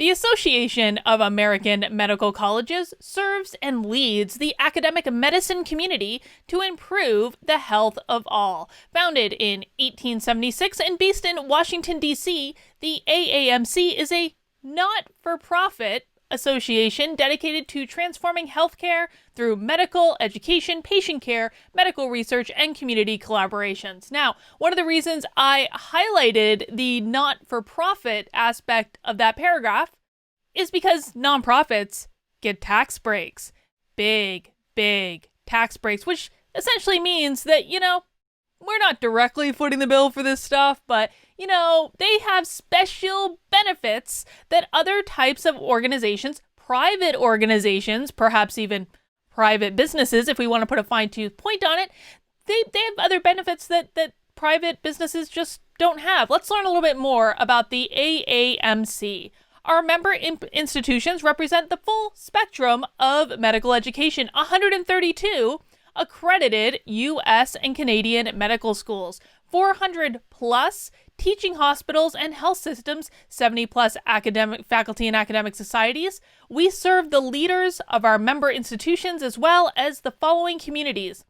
The Association of American Medical Colleges serves and leads the academic medicine community to improve the health of all. Founded in 1876 and based in Washington, D.C., the AAMC is a not-for-profit association dedicated to transforming healthcare through medical education, patient care, medical research, and community collaborations. Now, one of the reasons I highlighted the not-for-profit aspect of that paragraph is because nonprofits get tax breaks. Big tax breaks, which essentially means that, we're not directly footing the bill for this stuff, but, they have special benefits that other types of organizations, private organizations, perhaps even private businesses, if we want to put a fine-tooth point on it, they have other benefits that private businesses just don't have. Let's learn a little bit more about the AAMC. Our member institutions represent the full spectrum of medical education, 132 accredited U.S. and Canadian medical schools, 400 plus teaching hospitals and health systems, 70 plus academic faculty and academic societies. We serve the leaders of our member institutions as well as the following communities: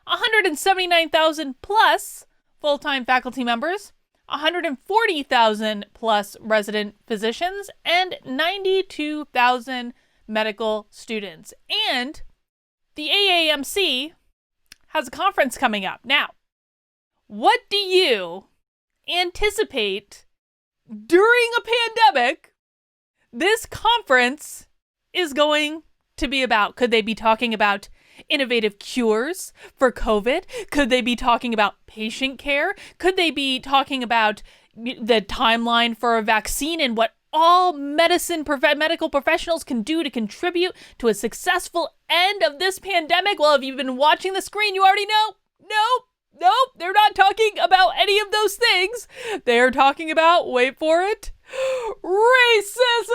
179,000 plus full-time faculty members, 140,000 plus resident physicians, and 92,000 medical students. And the AAMC has a conference coming up. Now, what do you anticipate during a pandemic this conference is going to be about? Could they be talking about innovative cures for COVID? Could they be talking about patient care? Could they be talking about the timeline for a vaccine and what all medical professionals can do to contribute to a successful end of this pandemic? Well, if you've been watching the screen, you already know. Nope, they're not talking about any of those things. They're talking about, wait for it, racism.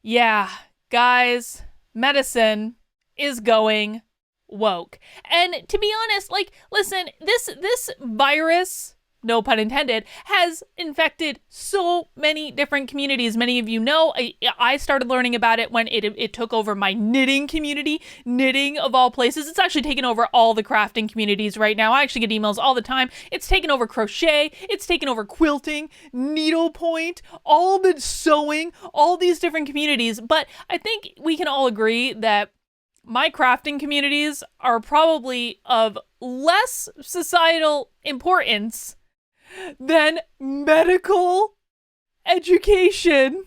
Yeah, guys, medicine is going woke. And to be honest, listen, this virus, no pun intended, has infected so many different communities. Many of you know, I started learning about it when it took over my knitting community. Knitting, of all places. It's actually taken over all the crafting communities right now. I actually get emails all the time. It's taken over crochet. It's taken over quilting, needlepoint, all the sewing, all these different communities. But I think we can all agree that my crafting communities are probably of less societal importance than medical education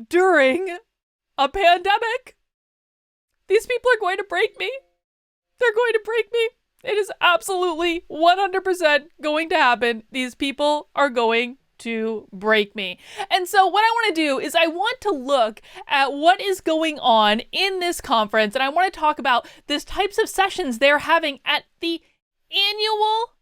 during a pandemic. These people are going to break me. They're going to break me. It is absolutely 100% going to happen. These people are going to break me. And so what I want to do is I want to look at what is going on in this conference, and I want to talk about these types of sessions they're having at the annual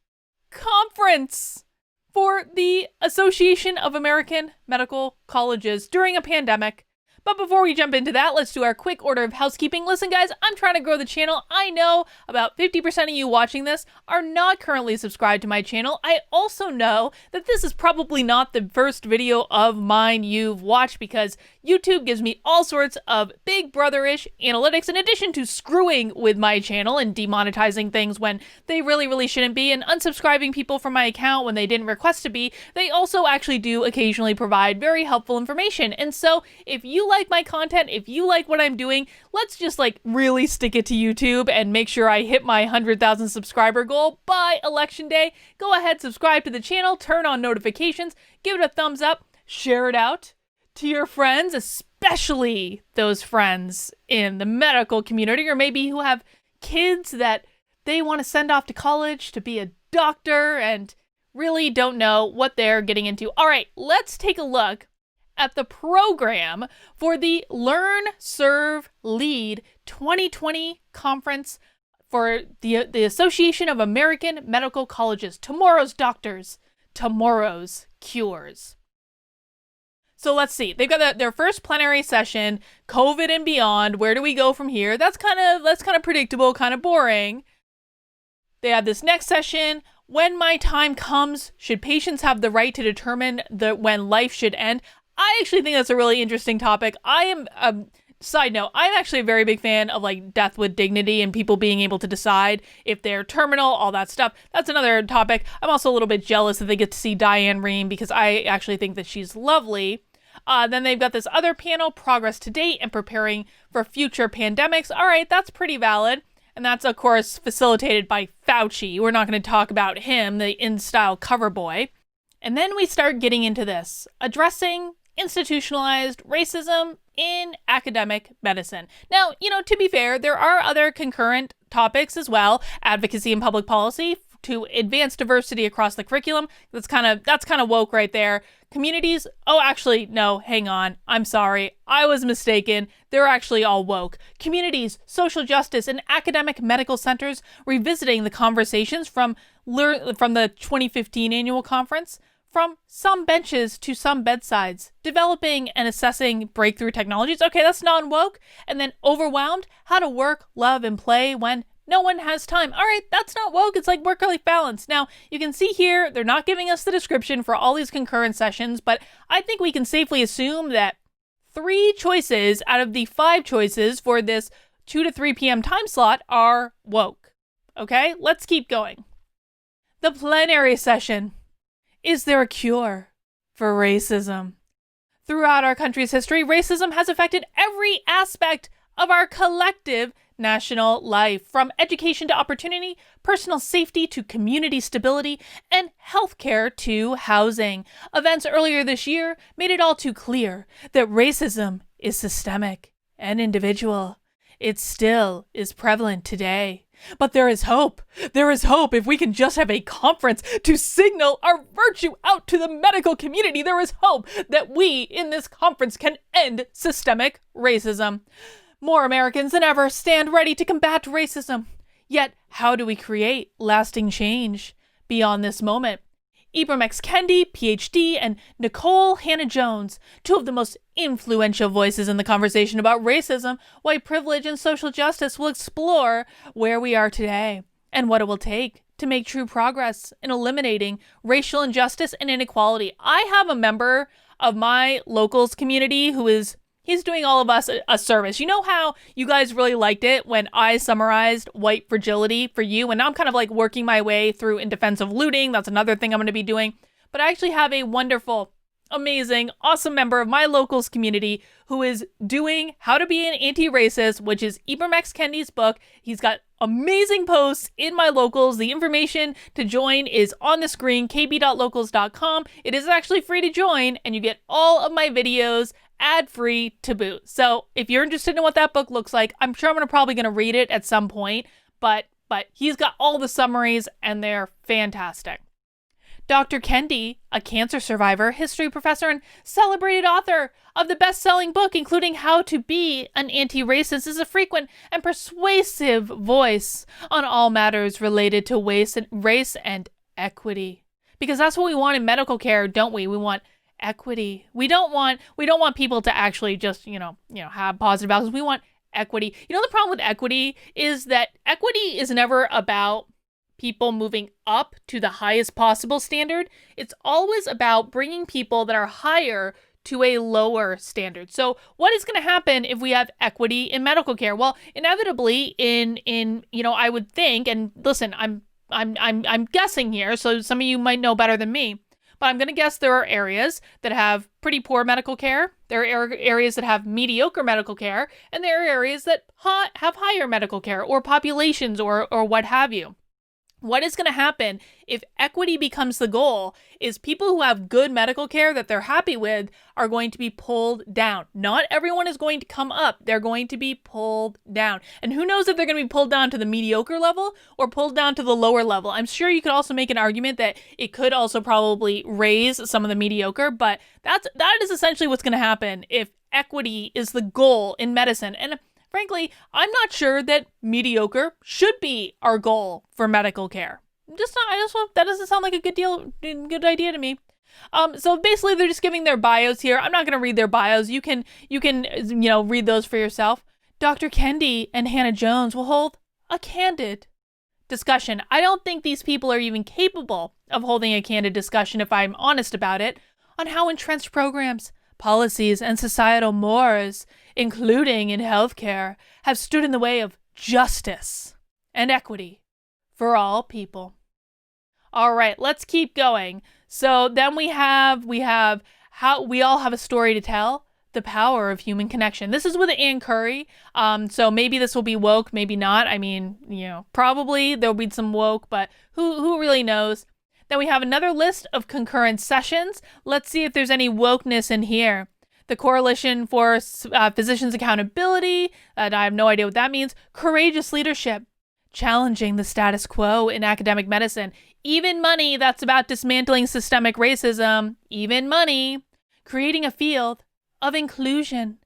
conference for the Association of American Medical Colleges during a pandemic. But before we jump into that, let's do our quick order of housekeeping. Listen, guys, I'm trying to grow the channel. I know about 50% of you watching this are not currently subscribed to my channel. I also know that this is probably not the first video of mine you've watched because YouTube gives me all sorts of big brother-ish analytics in addition to screwing with my channel and demonetizing things when they really shouldn't be and unsubscribing people from my account when they didn't request to be. They also actually do occasionally provide very helpful information. And so if you like my content, if you like what I'm doing, let's just really stick it to YouTube and make sure I hit my 100,000 subscriber goal by election day. Go ahead, subscribe to the channel, turn on notifications, give it a thumbs up, share it out to your friends, especially those friends in the medical community, or maybe who have kids that they want to send off to college to be a doctor and really don't know what they're getting into. All right, let's take a look at the program for the Learn, Serve, Lead 2020 conference for the Association of American Medical Colleges. Tomorrow's doctors, tomorrow's cures. So let's see. They've got their first plenary session, COVID and beyond. Where do we go from here? That's kind of predictable, kind of boring. They have this next session, When my time comes, should patients have the right to determine when life should end? I actually think that's a really interesting topic. I am, side note, I'm actually a very big fan of like death with dignity and people being able to decide if they're terminal, all that stuff. That's another topic. I'm also a little bit jealous that they get to see Diane Rehm because I actually think that she's lovely. Then they've got this other panel, progress to date and preparing for future pandemics. All right, that's pretty valid. And that's, of course, facilitated by Fauci. We're not going to talk about him, the in-style cover boy. And then we start getting into this, addressing institutionalized racism in academic medicine. Now, to be fair, there are other concurrent topics as well, advocacy and public policy to advance diversity across the curriculum. That's kind of woke right there. Communities, oh, actually, no, hang on. I'm sorry. I was mistaken. They're actually all woke. Communities, social justice, and academic medical centers revisiting the conversations from the 2015 annual conference, from some benches to some bedsides, developing and assessing breakthrough technologies. Okay, that's non-woke. And then overwhelmed, how to work, love, and play when no one has time. All right, that's not woke. It's like work-life balance. Now, you can see here, they're not giving us the description for all these concurrent sessions, but I think we can safely assume that 3 choices out of the 5 choices for this 2 to 3 p.m. time slot are woke. Okay, let's keep going. The plenary session. Is there a cure for racism? Throughout our country's history, racism has affected every aspect of our collective national life, from education to opportunity, personal safety to community stability, and healthcare to housing. Events earlier this year made it all too clear that racism is systemic and individual. It still is prevalent today. But there is hope. There is hope if we can just have a conference to signal our virtue out to the medical community. There is hope that we in this conference can end systemic racism. More Americans than ever stand ready to combat racism. Yet, how do we create lasting change beyond this moment? Ibram X. Kendi, PhD, and Nicole Hannah-Jones, 2 of the most influential voices in the conversation about racism, white privilege, and social justice, will explore where we are today and what it will take to make true progress in eliminating racial injustice and inequality. I have a member of my locals community he's doing all of us a service. You know how you guys really liked it when I summarized white fragility for you? And now I'm kind of like working my way through in defense of looting. That's another thing I'm going to be doing. But I actually have a wonderful, amazing, awesome member of my locals community who is doing How to Be an Anti-Racist, which is Ibram X. Kendi's book. He's got amazing posts in my locals. The information to join is on the screen, kb.locals.com. It is actually free to join, and you get all of my videos ad-free to boot. So if you're interested in what that book looks like, I'm sure I'm probably going to read it at some point, but he's got all the summaries and they're fantastic. Dr. Kendi, a cancer survivor, history professor, and celebrated author of the best-selling book, including How to Be an Anti-Racist, is a frequent and persuasive voice on all matters related to race and equity. Because that's what we want in medical care, don't we? We want equity. We don't want people to actually just, have positive outcomes. We want equity. The problem with equity is that equity is never about people moving up to the highest possible standard. It's always about bringing people that are higher to a lower standard. So what is going to happen if we have equity in medical care? Well, inevitably I would think, and listen, I'm guessing here, so some of you might know better than me, but I'm going to guess there are areas that have pretty poor medical care. There are areas that have mediocre medical care, and there are areas that have higher medical care, or populations, or what have you. What is going to happen if equity becomes the goal is people who have good medical care that they're happy with are going to be pulled down. Not everyone is going to come up. They're going to be pulled down. And who knows if they're going to be pulled down to the mediocre level or pulled down to the lower level. I'm sure you could also make an argument that it could also probably raise some of the mediocre, but that is essentially what's going to happen if equity is the goal in medicine. And frankly, I'm not sure that mediocre should be our goal for medical care. That doesn't sound like a good idea to me. So basically they're just giving their bios here. I'm not going to read their bios. You can read those for yourself. Dr. Kendi and Hannah-Jones will hold a candid discussion. I don't think these people are even capable of holding a candid discussion, if I'm honest about it, on how entrenched programs, policies, and societal mores, including in healthcare, have stood in the way of justice and equity for all people. All right, let's keep going. So then we have how we all have a story to tell. The power of human connection. This is with Ann Curry. So maybe this will be woke, maybe not. I mean, probably there'll be some woke, but who really knows? Then we have another list of concurrent sessions. Let's see if there's any wokeness in here. The Coalition for Physicians Accountability, and I have no idea what that means. Courageous leadership, challenging the status quo in academic medicine. Even money, that's about dismantling systemic racism. Even money, creating a field of inclusion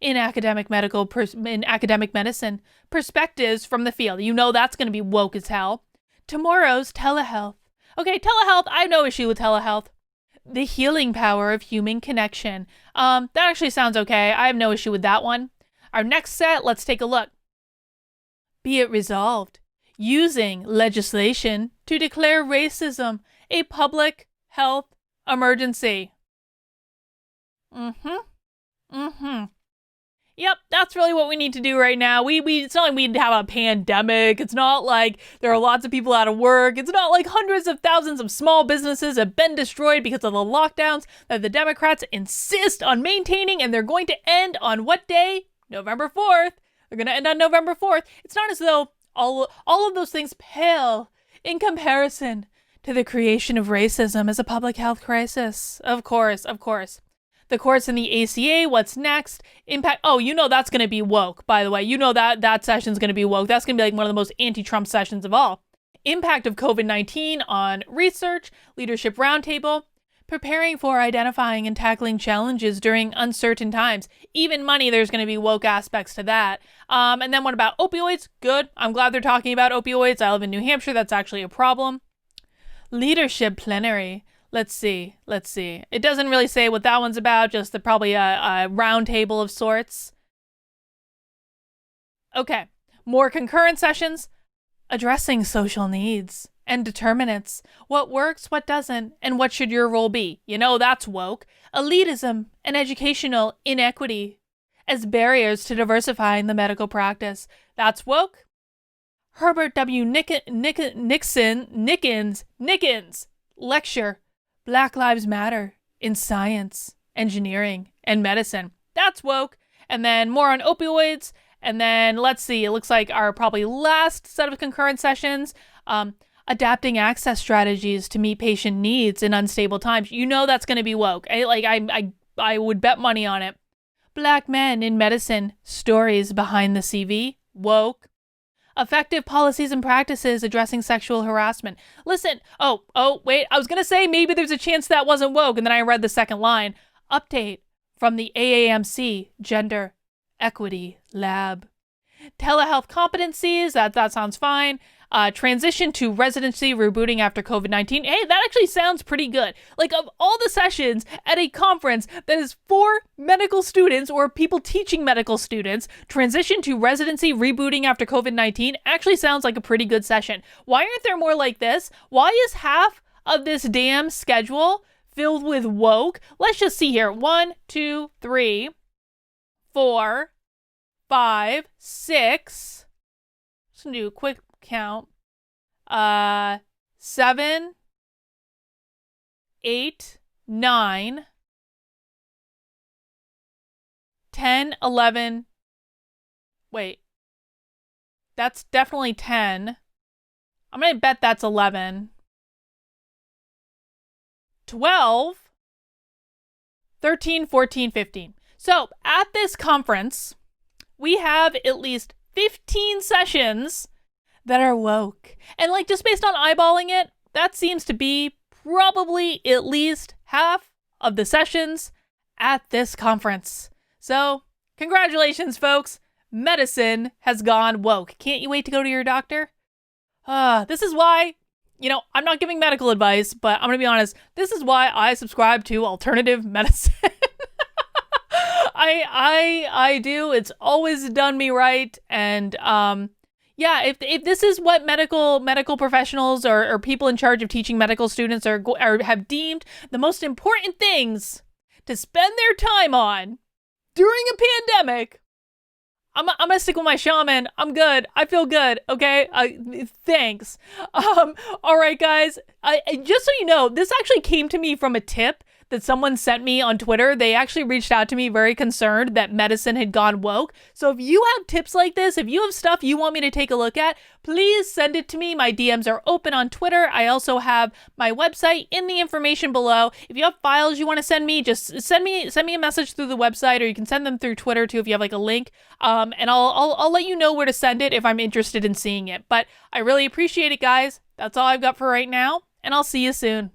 in academic medicine. Perspectives from the field. That's going to be woke as hell. Tomorrow's telehealth. Okay, telehealth, I have no issue with telehealth. The healing power of human connection. That actually sounds okay. I have no issue with that one. Our next set, let's take a look. Be it resolved, using legislation to declare racism a public health emergency. Yep, that's really what we need to do right now. It's not like we have a pandemic. It's not like there are lots of people out of work. It's not like hundreds of thousands of small businesses have been destroyed because of the lockdowns that the Democrats insist on maintaining, and they're going to end on what day? November 4th. They're going to end on November 4th. It's not as though all of those things pale in comparison to the creation of racism as a public health crisis. Of course. The courts in the ACA, what's next? Impact. Oh, that's going to be woke, by the way. That session's going to be woke. That's going to be like one of the most anti-Trump sessions of all. Impact of COVID-19 on research, leadership roundtable, preparing for identifying and tackling challenges during uncertain times. Even money, there's going to be woke aspects to that. And then what about opioids? Good. I'm glad they're talking about opioids. I live in New Hampshire. That's actually a problem. Leadership plenary. Let's see. It doesn't really say what that one's about, just probably a round table of sorts. Okay, more concurrent sessions, addressing social needs and determinants. What works, what doesn't, and what should your role be? That's woke. Elitism and educational inequity as barriers to diversifying the medical practice. That's woke. Herbert W. Nickens lecture. Black Lives Matter in science, engineering, and medicine. That's woke. And then more on opioids. And then let's see, it looks like our probably last set of concurrent sessions, adapting access strategies to meet patient needs in unstable times. That's going to be woke. I would bet money on it. Black men in medicine, stories behind the CV. Woke. Effective policies and practices addressing sexual harassment. Listen, wait, I was going to say maybe there's a chance that wasn't woke, and then I read the second line. Update from the AAMC Gender Equity Lab. Telehealth competencies, that sounds fine. Transition to residency rebooting after COVID-19. Hey, that actually sounds pretty good. Like, of all the sessions at a conference that is for medical students or people teaching medical students, transition to residency rebooting after COVID-19 actually sounds like a pretty good session. Why aren't there more like this? Why is half of this damn schedule filled with woke? Let's just see here. 1, 2, 3, 4, 5, 6. Just gonna do a quick count. 7, 8, 9, 10, 11. Wait. That's definitely 10. I'm going to bet that's 11. 12, 13, 14, 15. So at this conference, we have at least 15 sessions that are woke. And just based on eyeballing it, that seems to be probably at least half of the sessions at this conference. So congratulations, folks. Medicine has gone woke. Can't you wait to go to your doctor? This is why, I'm not giving medical advice, but I'm going to be honest. This is why I subscribe to alternative medicine. I do. It's always done me right. And, Yeah, if this is what medical professionals or people in charge of teaching medical students are have deemed the most important things to spend their time on during a pandemic, I'm gonna stick with my shaman. I'm good. I feel good. Okay. Thanks. All right, guys. Just so you know, this actually came to me from a tip that someone sent me on Twitter. They actually reached out to me very concerned that medicine had gone woke. So if you have tips like this, if you have stuff you want me to take a look at, please send it to me. My DMs are open on Twitter. I also have my website in the information below. If you have files you want to send me, just send me a message through the website, or you can send them through Twitter too if you have like a link. And I'll let you know where to send it if I'm interested in seeing it. But I really appreciate it, guys. That's all I've got for right now, and I'll see you soon.